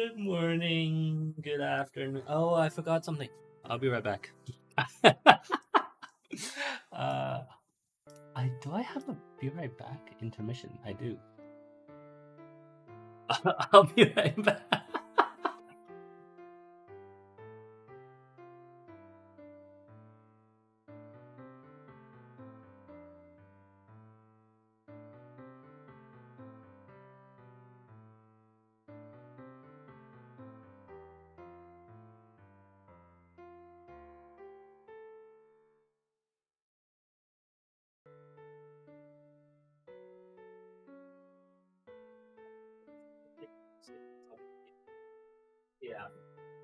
Good morning, good afternoon. Oh, I forgot something. I'll be right back. uh, I have a be right back intermission? I do. I'll be right back. Yeah.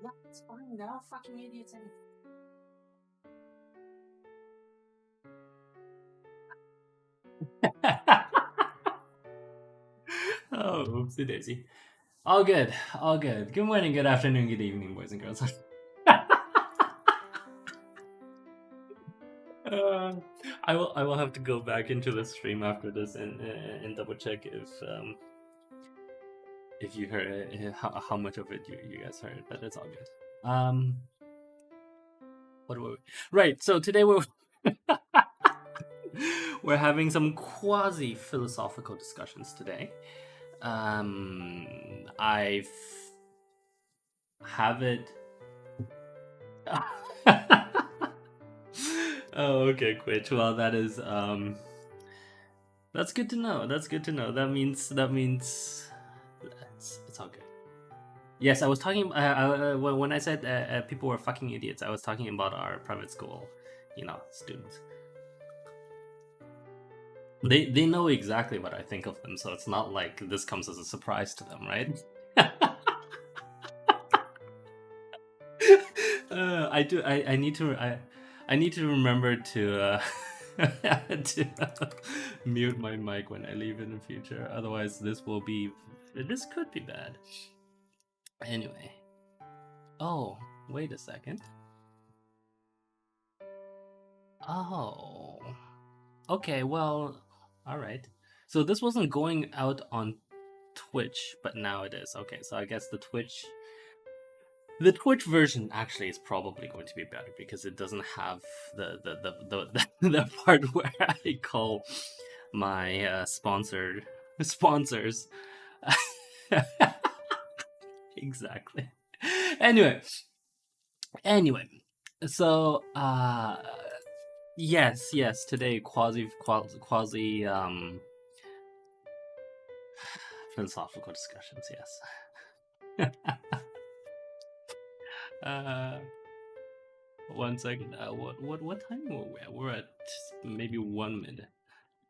Yeah, it's fine. They're all fucking idiots. Oh, oopsie daisy. All good, all good. Good morning, good afternoon, good evening, boys and girls. Uh, I will have to go back into the stream after this and double check if you heard how much of it you guys heard, but it's all good. What were we? Right. So today we're having some quasi-philosophical discussions today. I have it. Oh, okay, Quitch. Well, that is that's good to know. That's good to know. That means it's all good. Yes, I was talking. When I said people were fucking idiots, I was talking about our private school, students. They know exactly what I think of them, so it's not like this comes as a surprise to them, right? I do. I need to. I need to remember to to mute my mic when I leave in the future. Otherwise, this will be. This could be bad. Anyway. Oh, wait a second. Oh. Okay. Well. All right. So this wasn't going out on Twitch, but now it is. Okay. So I guess the Twitch version actually is probably going to be better because it doesn't have the part where I call my sponsors. Exactly. Anyway, so yes, today quasi philosophical discussions. Yes. uh 1 second. What time were we at? We're at maybe 1 minute.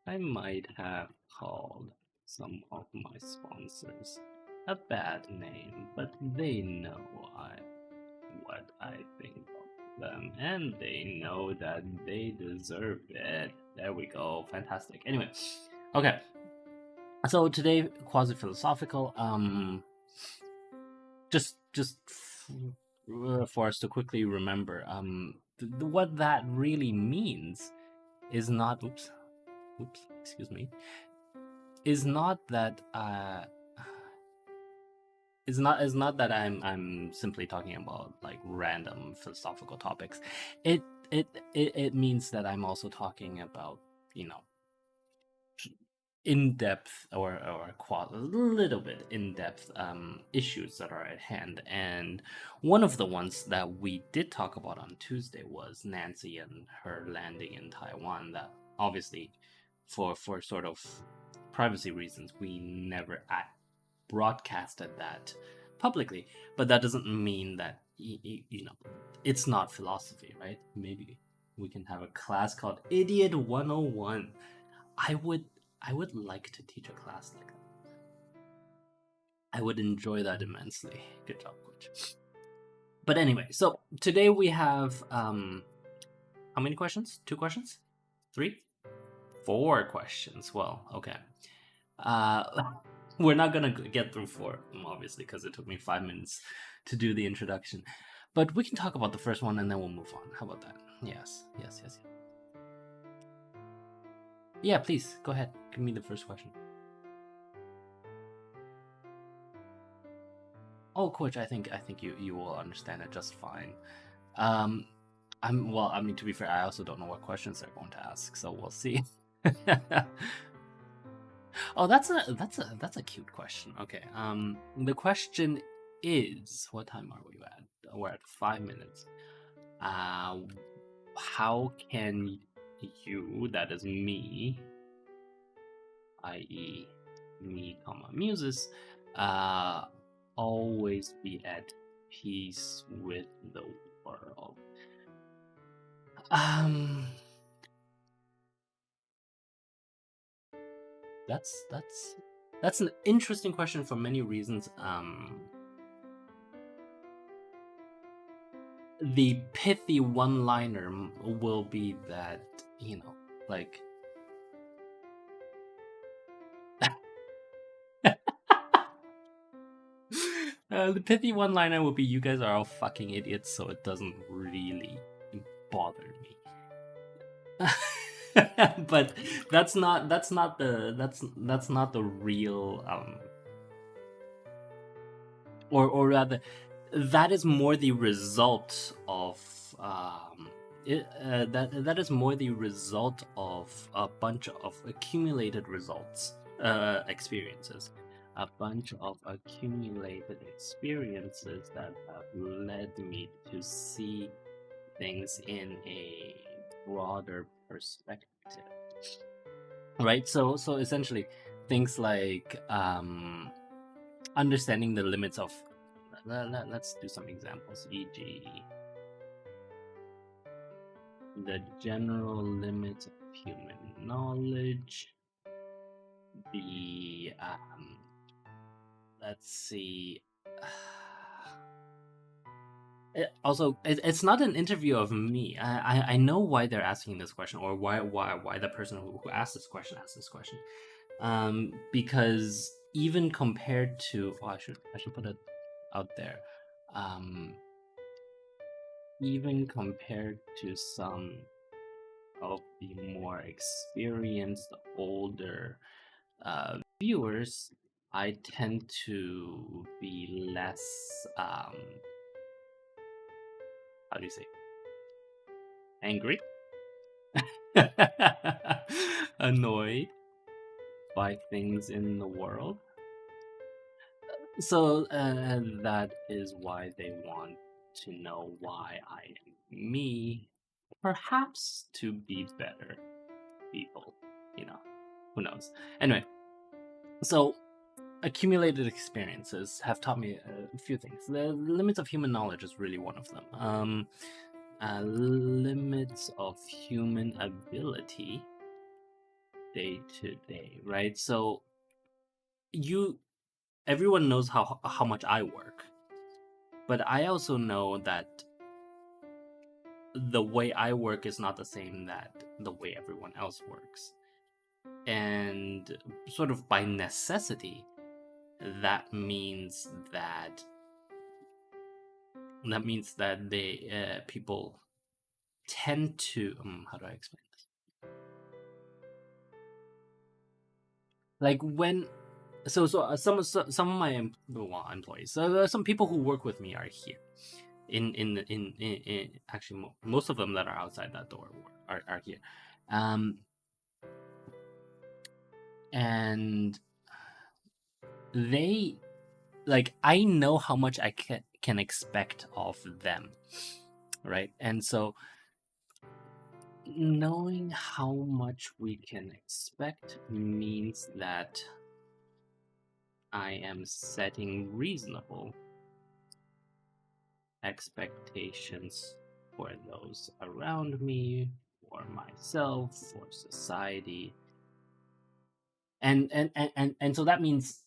I might have called some of my sponsors a bad name, but they know what I think of them, and they know that they deserve it. There we go. Fantastic. Anyway, okay. So today, quasi-philosophical. Just for us to quickly remember, what that really means is not. Oops, excuse me. Is not that is not that I'm simply talking about like random philosophical topics. It means that I'm also talking about, in depth or a little bit in depth issues that are at hand. And one of the ones that we did talk about on Tuesday was Nancy and her landing in Taiwan. That obviously, for sort of privacy reasons, we never broadcasted that publicly. But that doesn't mean that it's not philosophy, right? Maybe we can have a class called Idiot 101. I would like to teach a class like that. I would enjoy that immensely. Good job, coach. But anyway, so today we have how many questions? 2 questions? 3? 4 questions. Well, okay. We're not gonna get through 4 of them, obviously, because it took me 5 minutes to do the introduction. But we can talk about the first one and then we'll move on. How about that? Yes. Yeah, please, go ahead. Give me the first question. Oh, coach, I think you will understand it just fine. Um, well. I mean, to be fair, I also don't know what questions they're going to ask, so we'll see. Oh, that's a cute question. Okay. The question is, what time are we at? We're at 5 minutes. Uh, how can you, that is me, i.e., me, comma Muses, uh, always be at peace with the world? Um, that's an interesting question for many reasons. The pithy one-liner will be that, like. The pithy one-liner will be, "You guys are all fucking idiots, so it doesn't really bother me." But that's not the real, or rather, that is more the result of, that is more the result of a bunch of accumulated results, experiences, a bunch of accumulated experiences that have led me to see things in a broader perspective, right? So essentially, things like, understanding the limits of, let's do some examples, e.g., the general limits of human knowledge, the, let's see. Also, it's not an interview of me. I know why they're asking this question, or why the person who asked this question asked this question. Because even compared to, I should put it out there. Even compared to some of the more experienced, older, viewers, I tend to be less, how do you say, angry, annoyed by things in the world. So, that is why they want to know why I am me, perhaps to be better people, who knows. Anyway, so accumulated experiences have taught me a few things. The limits of human knowledge is really one of them. Limits of human ability day to day, right? So everyone knows how much I work, but I also know that the way I work is not the same that the way everyone else works, and sort of by necessity, that means that they people tend to, how do I explain this? Like, when some of my employees, some people who work with me are here. In actually, most of them that are outside that door are here, and they, like, I know how much I can expect of them, right? And so, knowing how much we can expect means that I am setting reasonable expectations for those around me, for myself, for society. And so that means,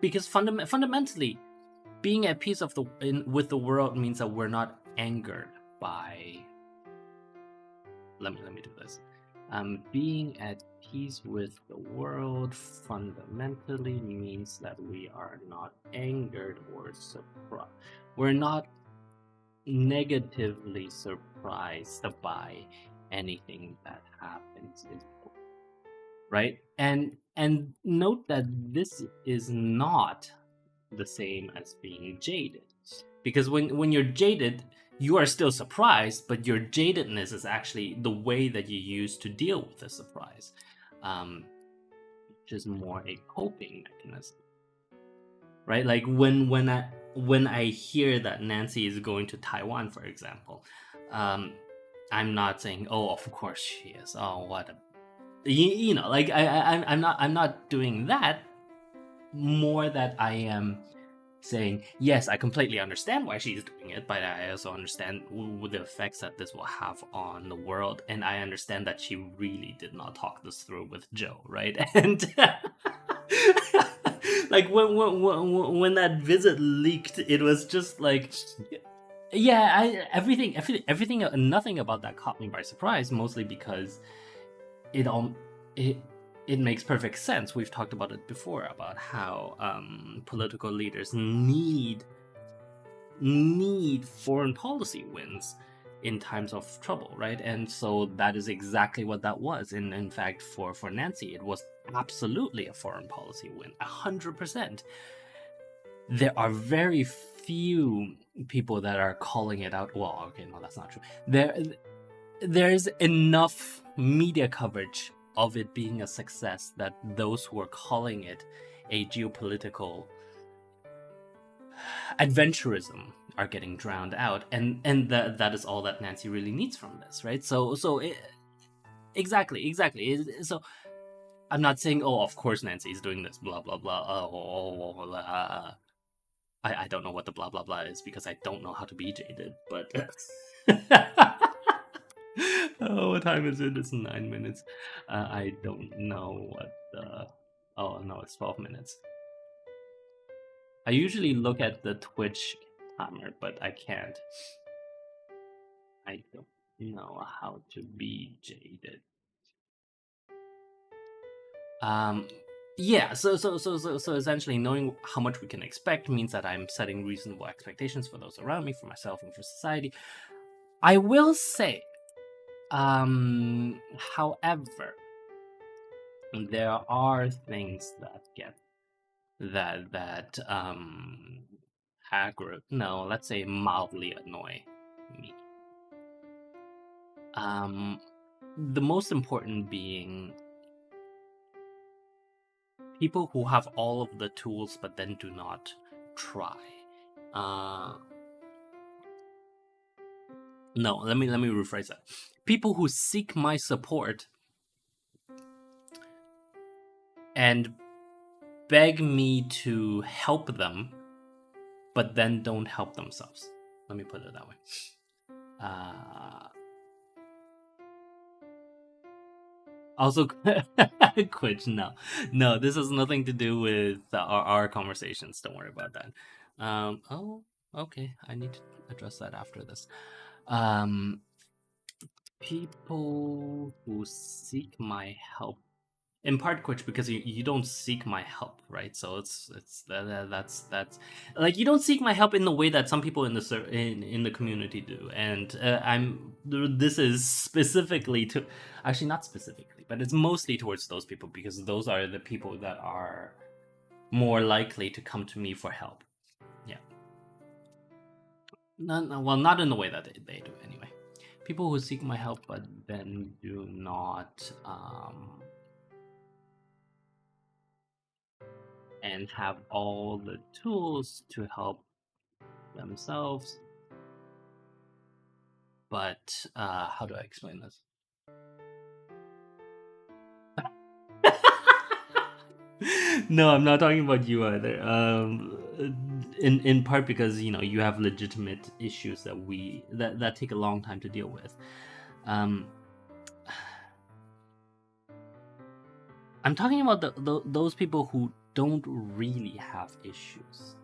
because fundamentally, being at peace with the world means that we're not angered by. Let me do this. Being at peace with the world fundamentally means that we are not angered or surprised. We're not negatively surprised by anything that happens in the world, right? And note that this is not the same as being jaded. Because when you're jaded, you are still surprised, but your jadedness is actually the way that you use to deal with the surprise, um, which is more a coping mechanism, right? Like when I hear that Nancy is going to Taiwan, for example, um, I'm not saying, "Oh, of course she is." Oh, what a you know, like I'm not doing that. More that I am saying, yes, I completely understand why she's doing it, but I also understand the effects that this will have on the world, and I understand that she really did not talk this through with Joe, right? And like when that visit leaked, it was just like, yeah, everything, nothing about that caught me by surprise. Mostly because it all it it makes perfect sense. We've talked about it before about how political leaders need foreign policy wins in times of trouble, right? And so that is exactly what that was. And in fact, for Nancy, it was absolutely a foreign policy win, 100%. There are very few people that are calling it out. Well, okay, no, that's not true. There's enough media coverage of it being a success that those who are calling it a geopolitical adventurism are getting drowned out, and that is all that Nancy really needs from this, right? Exactly. So I'm not saying, oh, of course Nancy is doing this, blah blah blah. I don't know what the blah blah blah is because I don't know how to be jaded, but oh, what time is it? It's 9 minutes. I don't know what the. Oh no, it's 12 minutes. I usually look at the Twitch timer, but I can't. I don't know how to be jaded. Um, yeah. So essentially, knowing how much we can expect means that I'm setting reasonable expectations for those around me, for myself, and for society. I will say, however, there are things that get that no, let's say mildly annoy me. The most important being people who have all of the tools but then do not try. No, let me rephrase that. People who seek my support and beg me to help them, but then don't help themselves. Let me put it that way. Also, Quitch, no, this has nothing to do with our conversations. Don't worry about that. Oh, okay, I need to address that after this. People who seek my help, in part, Quitch, because you don't seek my help, right? So that's like, you don't seek my help in the way that some people in the community do, and this is specifically to, actually not specifically, but it's mostly towards those people, because those are the people that are more likely to come to me for help. Yeah. No, well, not in the way that they do anyway. People who seek my help but then do not and have all the tools to help themselves. But how do I explain this? No, I'm not talking about you either. In part because you have legitimate issues that take a long time to deal with. I'm talking about those people who don't really have issues.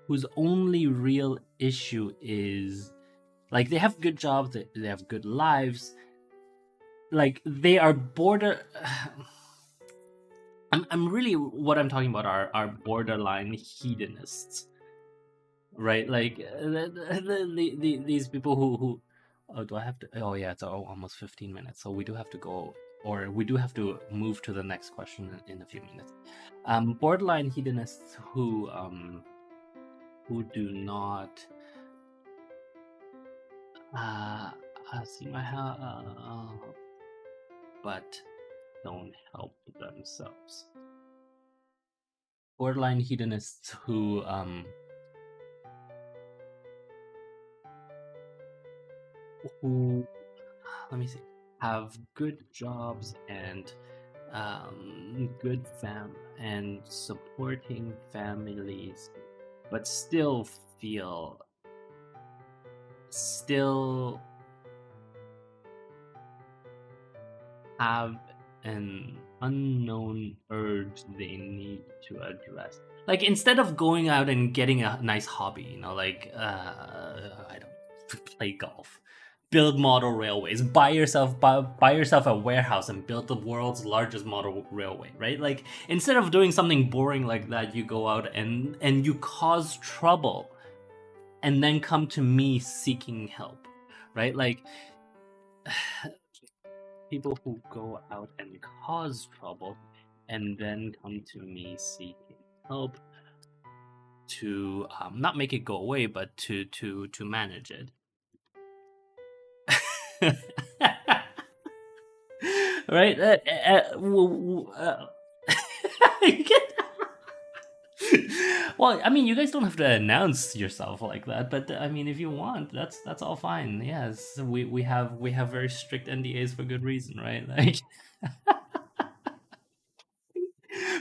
Whose only real issue is, like, they have good jobs, they have good lives, like they are I'm really, what I'm talking about are borderline hedonists, right? Like these people who Oh, do I have to? Oh, yeah, it's almost 15 minutes. So we do have to go, or we do have to move to the next question in a few minutes. Borderline hedonists who do not uh, see my but don't help themselves. Borderline hedonists who let me see, have good jobs and good fam and supporting families, but still have an unknown urge they need to address. Like instead of going out and getting a nice hobby, like I don't play golf, build model railways, buy yourself a warehouse and build the world's largest model railway, right? Like instead of doing something boring like that, you go out and you cause trouble and then come to me seeking help, right? Like people who go out and cause trouble and then come to me seeking help to not make it go away, but to manage it. Right? Well, I mean, you guys don't have to announce yourself like that, but I mean, if you want, that's all fine. Yes, we have very strict NDAs for good reason, right? Like,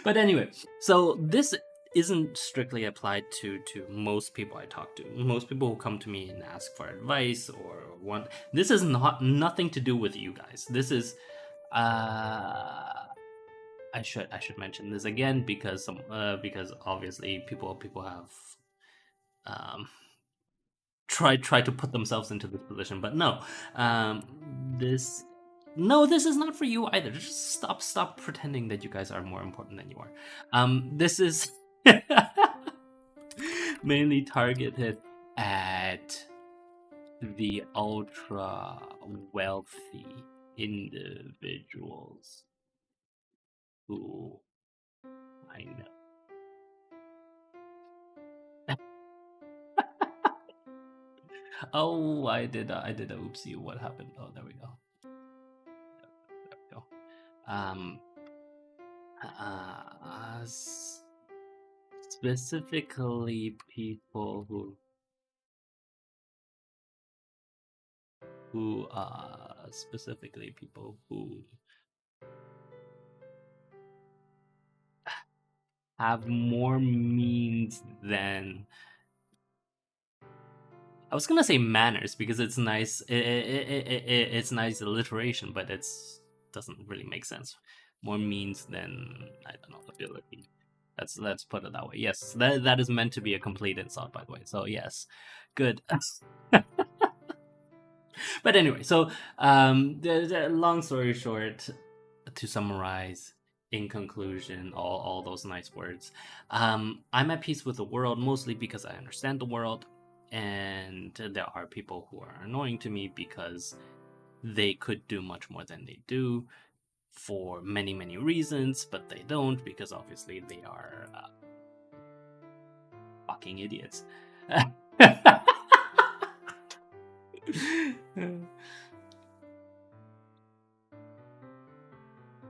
but anyway, so this isn't strictly applied to most people I talk to. Most people who come to me and ask for advice or want, this is nothing to do with you guys. This is I should mention this again because obviously people have um try to put themselves into this position, but no, um this no, this is not for you either. Just stop pretending that you guys are more important than you are. This is mainly targeted at the ultra wealthy individuals who I know. Oh, I did a oopsie. What happened? Oh, there we go. There we go. Um, specifically people who specifically people who have more means than, I was gonna say manners because it's nice. It's nice alliteration, but it's doesn't really make sense. More means than, I don't know, ability. Let's put it that way. Yes, that is meant to be a complete insult, by the way. So yes, good. But anyway, so long story short, to summarize, in conclusion, all those nice words, I'm at peace with the world mostly because I understand the world, and there are people who are annoying to me because they could do much more than they do for many reasons, but they don't because obviously they are fucking idiots.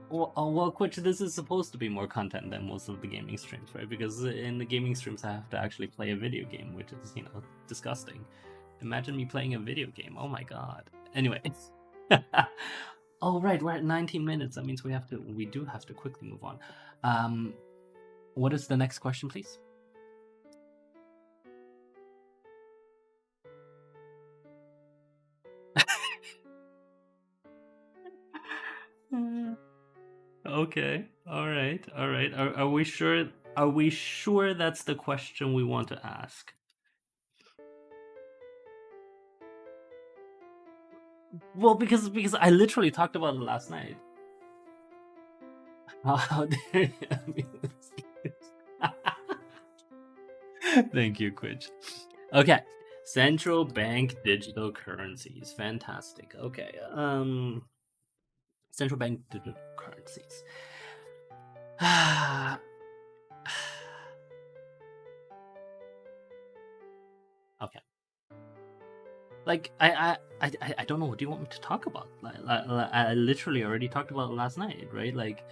Well, Twitch, this is supposed to be more content than most of the gaming streams, right? Because in the gaming streams, I have to actually play a video game, which is, disgusting. Imagine me playing a video game. Oh my god. Anyway. Oh, right, we're at 19 minutes. That means we do have to quickly move on. What is the next question, please? Okay. All right. Are we sure? Are we sure that's the question we want to ask? Well, because I literally talked about it last night. How dare you? Thank you, Quidge. Okay. Central bank digital currencies. Fantastic. Okay. Central bank digital currencies. Okay. Like I don't know. What do you want me to talk about? I literally already talked about it last night, right? Like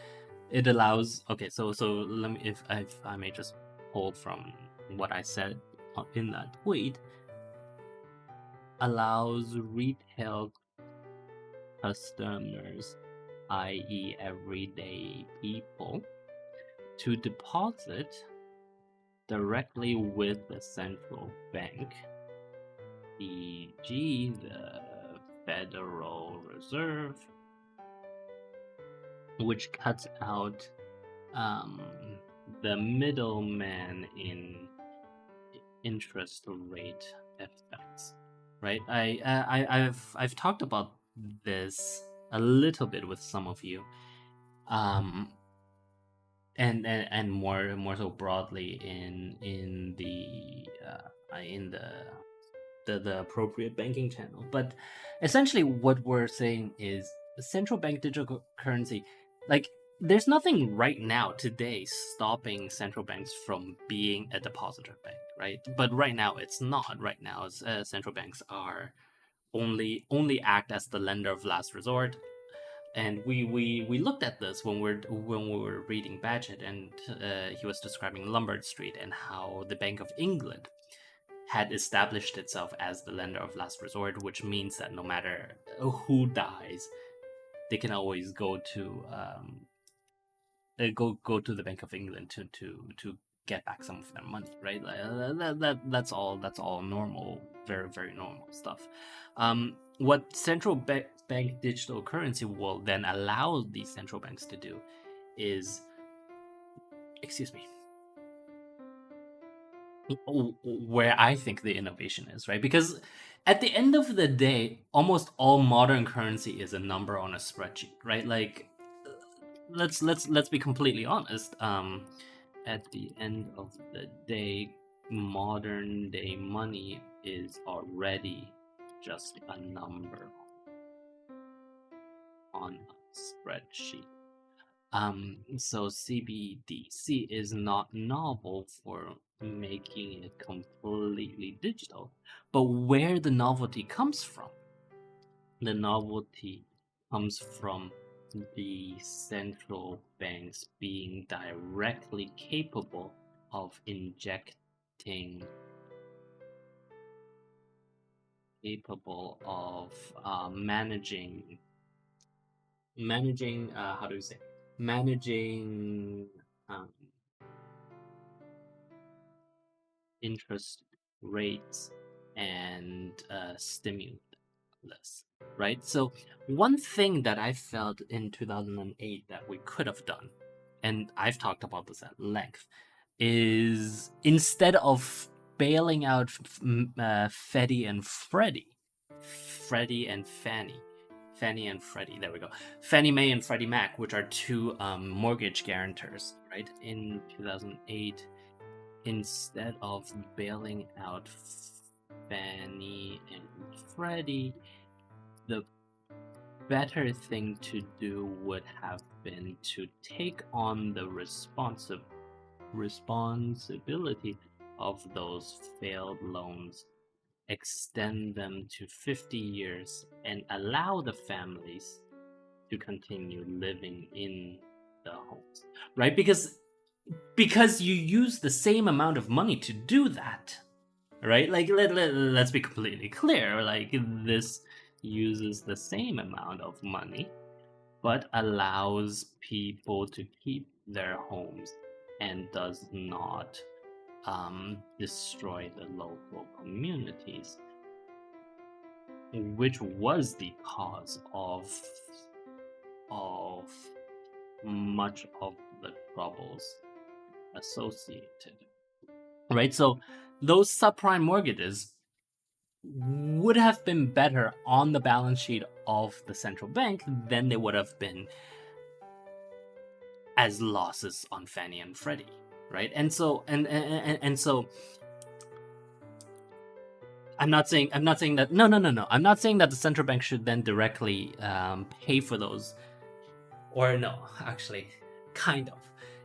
it allows. Okay, so let me, if I may just pull from what I said in that tweet, allows retail customers, i.e., everyday people, to deposit directly with the central bank, e.g., the Federal Reserve, which cuts out um, the middleman in interest rate effects. Right? I've talked about this a little bit with some of you, um, and more so broadly in the appropriate banking channel. But essentially, what we're saying is the central bank digital currency, like. There's nothing right now today stopping central banks from being a depositor bank, right? But right now it's not. Right now, central banks are only act as the lender of last resort, and we looked at this when we were reading Badgett, and he was describing Lombard Street and how the Bank of England had established itself as the lender of last resort, which means that no matter who dies, they can always go to the Bank of England to get back some of their money, right? That's all normal, very very normal stuff. What central bank digital currency will then allow these central banks to do is, excuse me, where I think the innovation is, right? Because at the end of the day, almost all modern currency is a number on a spreadsheet, right? Like, let's be completely honest. At the end of the day, modern day money is already just a number on a spreadsheet. So CBDC is not novel for making it completely digital, but where the novelty comes from, the novelty comes from the central banks being directly capable of injecting, capable of managing how do you say, managing um, interest rates and stimulus, right? So one thing that I felt in 2008 that we could have done, and I've talked about this at length, is instead of bailing out Freddie and Freddie and Fannie and Freddie, there we go, Fannie Mae and Freddie Mac, which are two mortgage guarantors, right? In 2008, instead of bailing out Fannie and Freddie, the better thing to do would have been to take on the responsibility of those failed loans, extend them to 50 years, and allow the families to continue living in the homes, right? Because you use the same amount of money to do that, right? Like let's be completely clear, like this uses the same amount of money but allows people to keep their homes and does not destroy the local communities, which was the cause of much of the troubles associated, right? So those subprime mortgages would have been better on the balance sheet of the central bank than they would have been as losses on Fannie and Freddie, right? And so I'm not saying that. No. I'm not saying that the central bank should then directly pay for those. Or no, actually, kind of.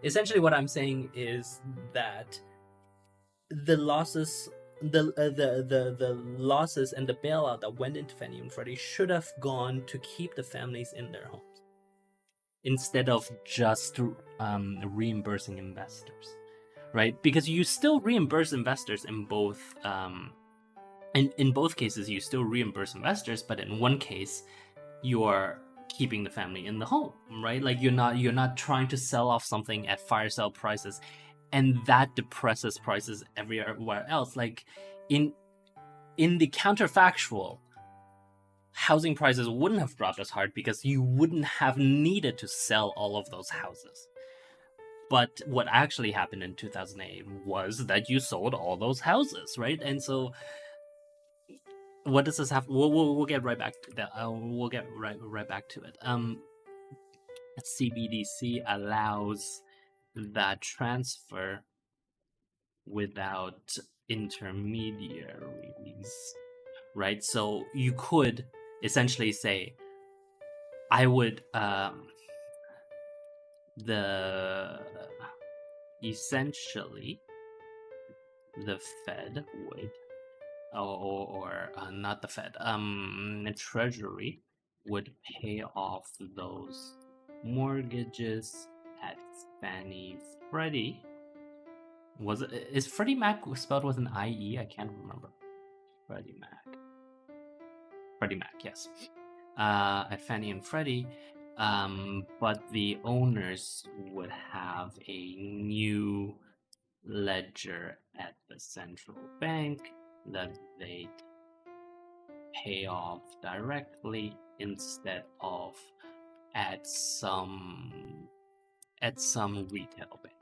Essentially, what I'm saying is that the losses, the losses and the bailout that went into Fannie and Freddie should have gone to keep the families in their homes instead of just reimbursing investors, right? Because you still reimburse investors in both. In both cases, you still reimburse investors, but in one case, you're keeping the family in the home, right? Like you're not trying to sell off something at fire sale prices, and that depresses prices everywhere else. Like in the counterfactual, housing prices wouldn't have dropped as hard because you wouldn't have needed to sell all of those houses. But what actually happened in 2008 was that you sold all those houses, right? And so what does this have? We'll get right back to that. We'll get right back to it. CBDC allows that transfer without intermediaries, right? So you could essentially say, I would the essentially the Fed would or not the Fed, the Treasury would pay off those mortgages at Fannie Freddie. Is Freddie Mac spelled with an IE? I can't remember. Freddie Mac, yes. At Fannie and Freddie, but the owners would have a new ledger at the central bank that they'd pay off directly instead of at some retail bank,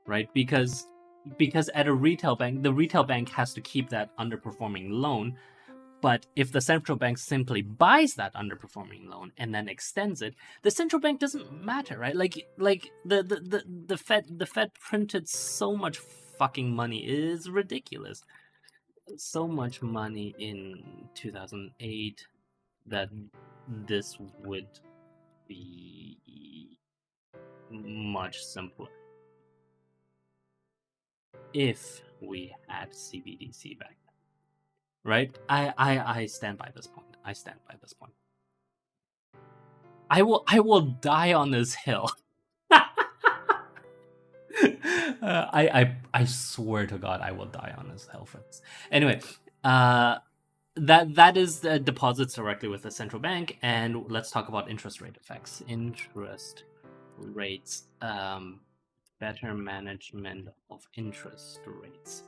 right? Because at a retail bank, the retail bank has to keep that underperforming loan. But if the central bank simply buys that underperforming loan and then extends it, the central bank doesn't matter, right? Like the Fed printed so much fucking money. It is ridiculous. So much money in 2008 that this would be much simpler if we had CBDC back then, right? I stand by this point. I stand by this point. I will die on this hill. I swear to God, I will die on this hill for this. Anyway, that is the deposits directly with the central bank, and let's talk about interest rate effects. Interest rates, better management of interest rates.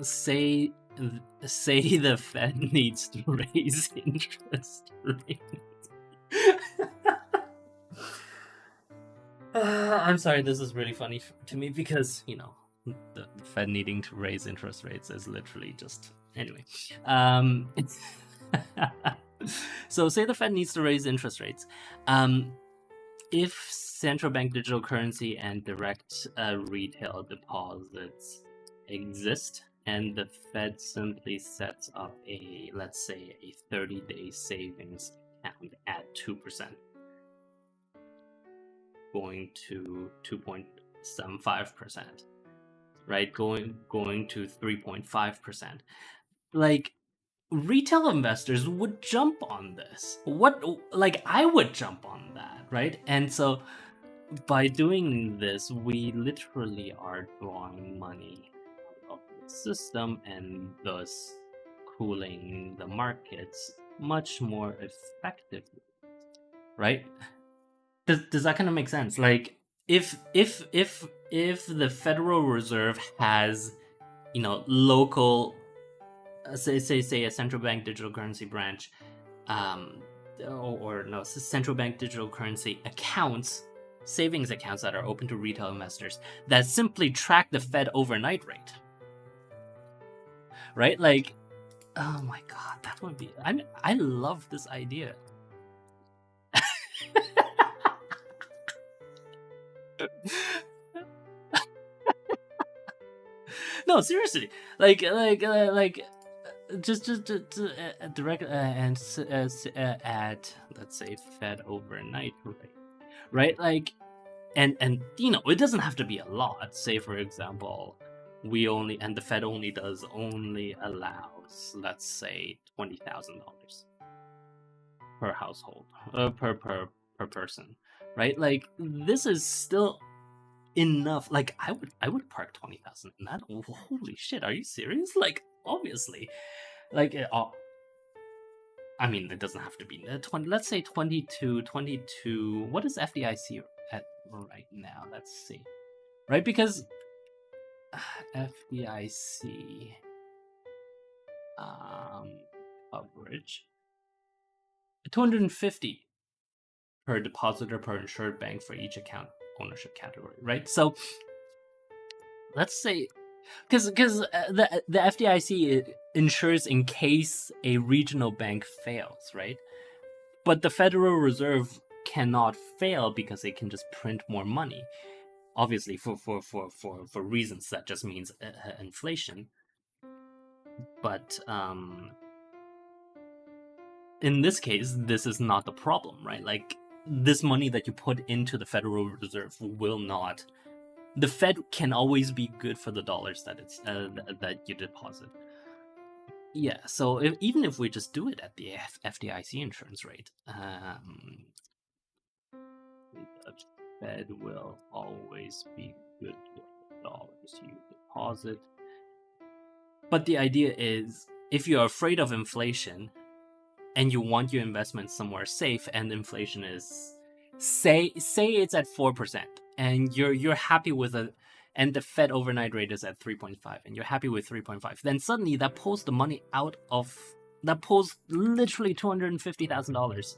Say the Fed needs to raise interest rates. I'm sorry, this is really funny to me because, you know, the Fed needing to raise interest rates is literally just... Anyway. So say the Fed needs to raise interest rates. If central bank digital currency and direct retail deposits exist, and the Fed simply sets up a, let's say, a 30-day savings account at 2%, going to 2.75%, right? Going to 3.5%. Like, retail investors would jump on this. I would jump on that, right? And so by doing this, we literally are drawing money out of the system and thus cooling the markets much more effectively, right? Does that kind of make sense? Like, if the Federal Reserve has, you know, local, say a central bank digital currency branch, or no, central bank digital currency accounts, savings accounts that are open to retail investors that simply track the Fed overnight rate, right? Like, oh my God, that would be... I love this idea. No, seriously, just direct at, let's say, Fed overnight rate, right? And it doesn't have to be a lot. Say, for example, the Fed only allows, let's say, $20,000 per household, per person, right? This is still enough. I would park 20,000 in that. Holy shit, are you serious? Obviously, like I mean, it doesn't have to be 20. Let's say 22. What is FDIC at right now? Let's see. Right, because FDIC coverage 250 per depositor per insured bank for each account ownership category, right? So let's say, because the FDIC insures in case a regional bank fails, right? But the Federal Reserve cannot fail because it can just print more money. Obviously, for reasons that just means inflation. But in this case, this is not the problem, right? This money that you put into the Federal Reserve will not. The Fed can always be good for the dollars that you deposit. Yeah, so even if we just do it at the FDIC insurance rate, the Fed will always be good for the dollars you deposit. But the idea is, if you're afraid of inflation and you want your investment somewhere safe, and inflation is, say it's at 4%, and you're happy with it, and the Fed overnight rate is at 3.5, and you're happy with 3.5, then suddenly that pulls the money that pulls literally $250,000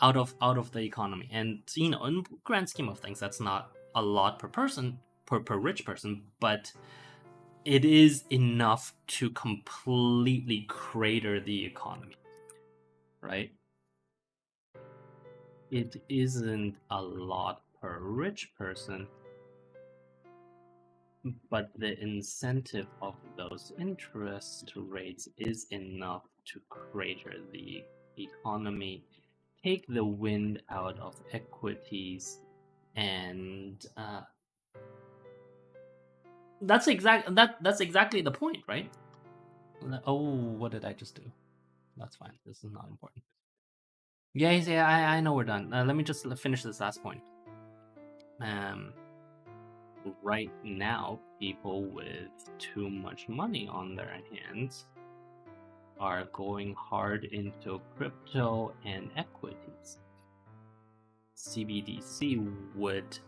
out of the economy. And in grand scheme of things, that's not a lot per person, per rich person, but it is enough to completely crater the economy, right? It isn't a lot per rich person, but the incentive of those interest rates is enough to crater the economy, take the wind out of equities, and that's exactly the point, right? Oh, what did I just do? That's fine. This is not important. Yeah, I know we're done. Let me just finish this last point. Right now, people with too much money on their hands are going hard into crypto and equities. CBDC would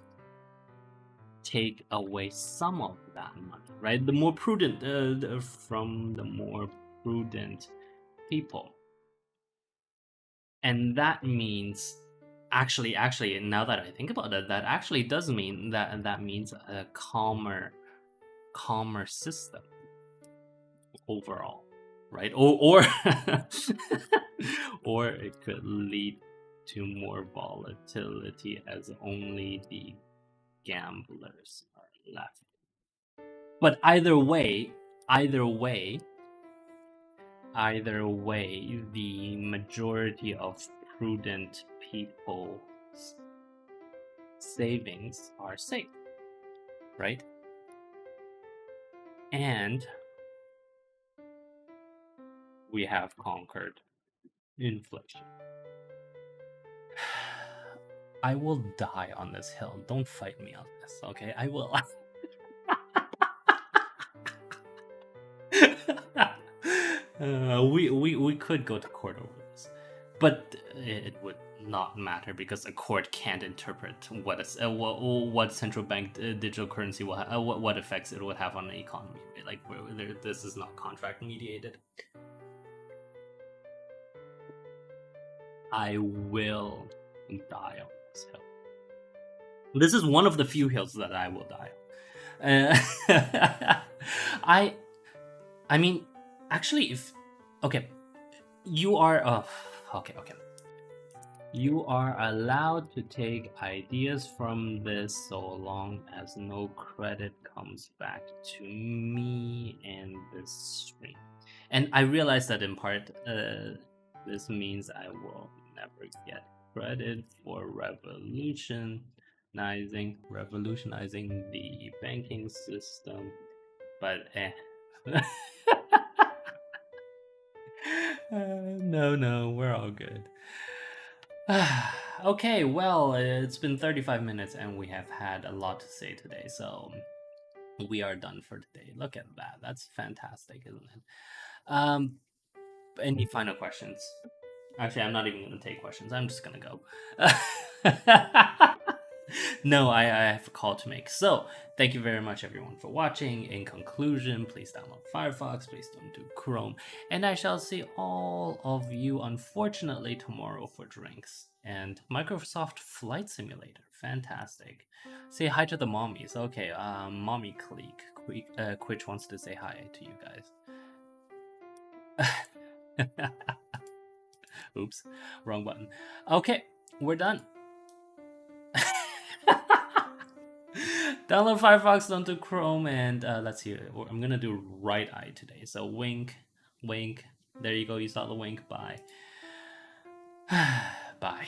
take away some of that money, right? The more prudent, from the more prudent people. And that means, actually, now that I think about it, that actually does mean that means a calmer system overall, right? Or or it could lead to more volatility as only the gamblers are left. But either way, the majority of prudent people's savings are safe, right? And we have conquered inflation. I will die on this hill. Don't fight me on this, okay? I will. We could go to court over this, but it would not matter because a court can't interpret what central bank digital currency will what effects it would have on the economy. This is not contract mediated. I will die on this hill. This is one of the few hills that I will die on. I mean, actually, if okay, you are okay. You are allowed to take ideas from this so long as no credit comes back to me and this stream. And I realize that in part, this means I will never get credit for revolutionizing the banking system. But no, no, we're all good. Okay, well, it's been 35 minutes and we have had a lot to say today, so we are done for today. Look at that. That's fantastic, isn't it? Um, any final questions? Actually, I'm not even going to take questions. I'm just going to go. No, I have a call to make. So, thank you very much, everyone, for watching. In conclusion, please download Firefox, please don't do Chrome, and I shall see all of you, unfortunately, tomorrow for drinks. And Microsoft Flight Simulator, fantastic. Say hi to the mommies. Okay, mommy clique. Quitch wants to say hi to you guys. Oops, wrong button. Okay, we're done. Download Firefox, don't do Chrome, and let's see. I'm gonna do right eye today. So wink, wink. There you go. You saw the wink. Bye. Bye.